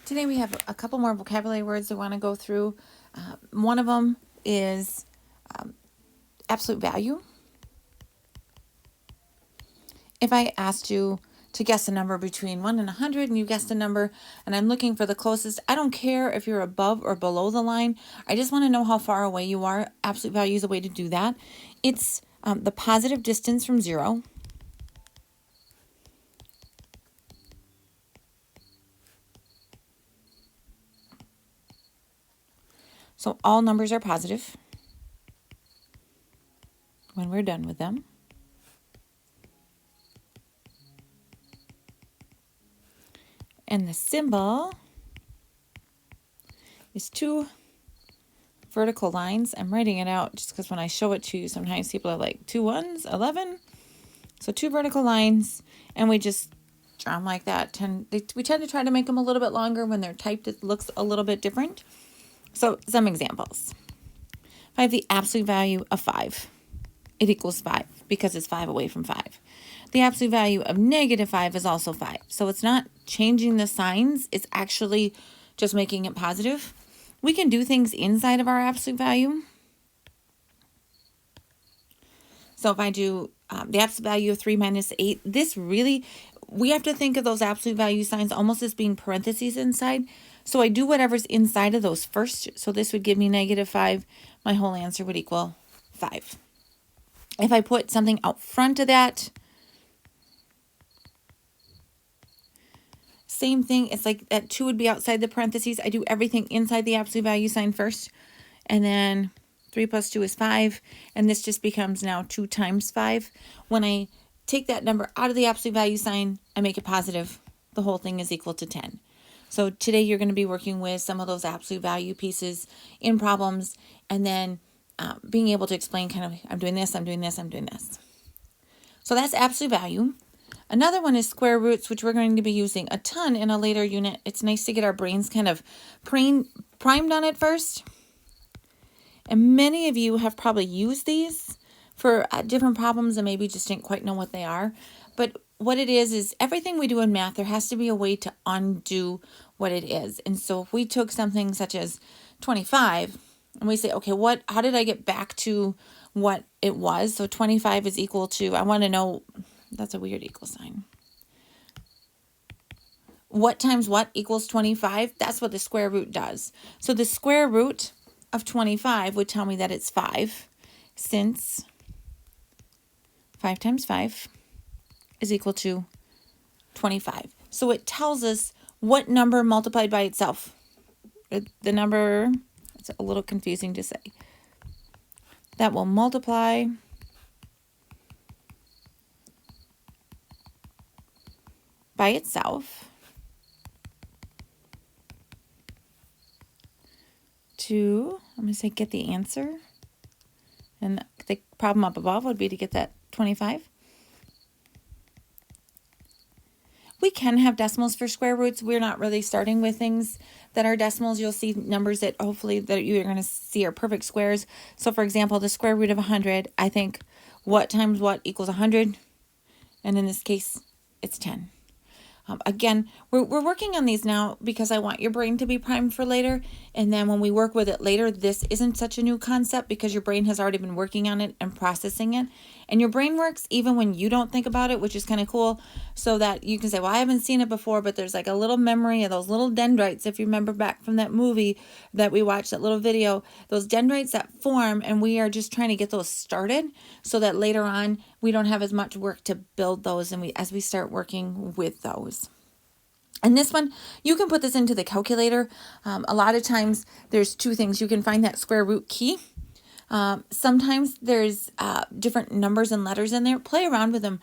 Today we have a couple more vocabulary words I want to go through. One of them is absolute value. If I asked you to guess a number between 1 and 100 and you guessed a number and I'm looking for the closest, I don't care if you're above or below the line. I just want to know how far away you are. Absolute value is a way to do that. It's the positive distance from 0. So all numbers are positive when we're done with them. And the symbol is 2 vertical lines. I'm writing it out just because when I show it to you, sometimes people are like, 2 1s, 11. So 2 vertical lines, and we just draw them like that. We tend to try to make them a little bit longer. When they're typed, it looks a little bit different. So some examples. If I have the absolute value of 5, it equals 5 because it's 5 away from 5. The absolute value of -5 is also 5. So it's not changing the signs. It's actually just making it positive. We can do things inside of our absolute value. So if I do the absolute value of 3 minus 8, we have to think of those absolute value signs almost as being parentheses inside. So I do whatever's inside of those first. So this would give me -5. My whole answer would equal 5. If I put something out front of that, same thing. It's like that 2 would be outside the parentheses. I do everything inside the absolute value sign first. And then 3 plus 2 is 5. And this just becomes now 2 times 5. When I take that number out of the absolute value sign, I make it positive. The whole thing is equal to 10. So today you're going to be working with some of those absolute value pieces in problems. And then being able to explain kind of, I'm doing this, I'm doing this, I'm doing this. So that's absolute value. Another one is square roots, which we're going to be using a ton in a later unit. It's nice to get our brains kind of primed on it first. And many of you have probably used these for different problems and maybe just didn't quite know what they are. But what it is everything we do in math, there has to be a way to undo what it is. And so if we took something such as 25 and we say, okay, how did I get back to what it was? So 25 is equal to, I want to know, that's a weird equal sign. What times what equals 25? That's what the square root does. So the square root of 25 would tell me that it's 5, since 5 times 5 is equal to 25. So it tells us what number multiplied by itself. The number, it's a little confusing to say, that will multiply by itself to, I'm going to say, get the answer. And the problem up above would be to get that 25. We can have decimals for square roots. We're not really starting with things that are decimals. You'll see numbers that hopefully that you're going to see are perfect squares. So for example, the square root of 100, I think what times what equals 100. And in this case, it's 10. Again, we're working on these now because I want your brain to be primed for later. And then when we work with it later, this isn't such a new concept because your brain has already been working on it and processing it. And your brain works even when you don't think about it, which is kind of cool. So that you can say, well, I haven't seen it before, but there's like a little memory of those little dendrites. If you remember back from that movie that we watched, that little video, those dendrites that form, and we are just trying to get those started so that later on we don't have as much work to build those and as we start working with those. And this one, you can put this into the calculator. A lot of times there's 2 things. You can find that square root key. Sometimes there's different numbers and letters in there. Play around with them.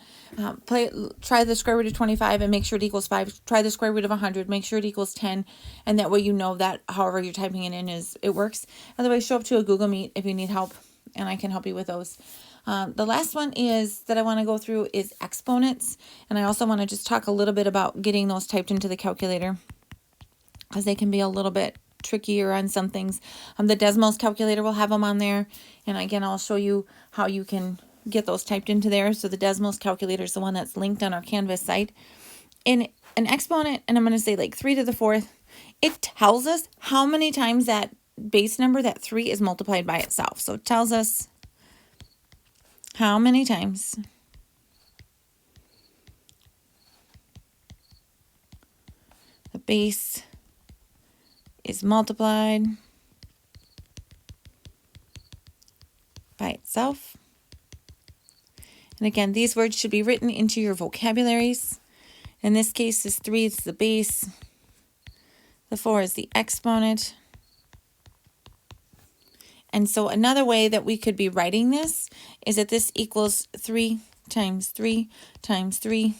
Try the square root of 25 and make sure it equals 5. Try the square root of 100. Make sure it equals 10. And that way you know that however you're typing it in it works. Otherwise, show up to a Google Meet if you need help, and I can help you with those. The last one that I want to go through is exponents. And I also want to just talk a little bit about getting those typed into the calculator because they can be a little bit trickier on some things. The Desmos calculator will have them on there. And again, I'll show you how you can get those typed into there. So the Desmos calculator is the one that's linked on our Canvas site. And an exponent, and I'm going to say like 3 to the 4th, it tells us how many times that base number, that 3, is multiplied by itself. So it tells us how many times the base is multiplied by itself. And again, these words should be written into your vocabularies. In this case, this 3 is the base. The 4 is the exponent. And so another way that we could be writing this is that this equals 3 times 3 times 3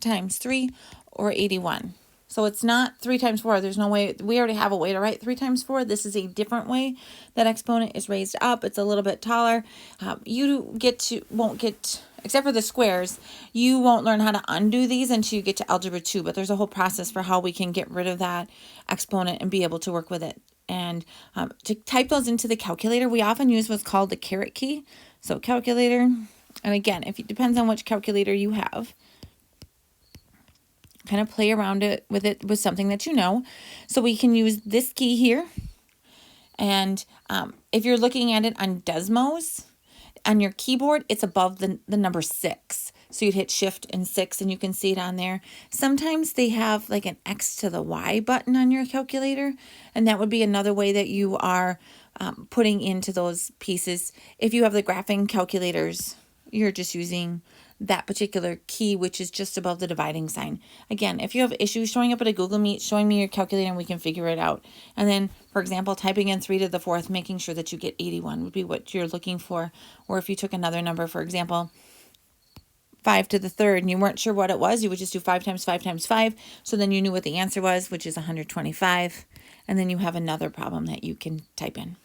times 3, or 81. So it's not 3 times 4. There's no way. We already have a way to write 3 times 4. This is a different way. That exponent is raised up. It's a little bit taller. You won't get, except for the squares, you won't learn how to undo these until you get to Algebra 2. But there's a whole process for how we can get rid of that exponent and be able to work with it. And to type those into the calculator, we often use what's called the caret key. So calculator, and again, it depends on which calculator you have. Kind of play around with something that you know. So we can use this key here. And if you're looking at it on Desmos, on your keyboard, it's above the number 6. So you'd hit Shift and 6 and you can see it on there. Sometimes they have like an X to the Y button on your calculator. And that would be another way that you are putting into those pieces. If you have the graphing calculators, you're just using that particular key, which is just above the dividing sign. Again, if you have issues showing up at a Google Meet, showing me your calculator and we can figure it out. And then, for example, typing in 3 to the 4th, making sure that you get 81 would be what you're looking for. Or if you took another number, for example, 5 to the 3rd, and you weren't sure what it was, you would just do 5 times 5 times 5. So then you knew what the answer was, which is 125. And then you have another problem that you can type in.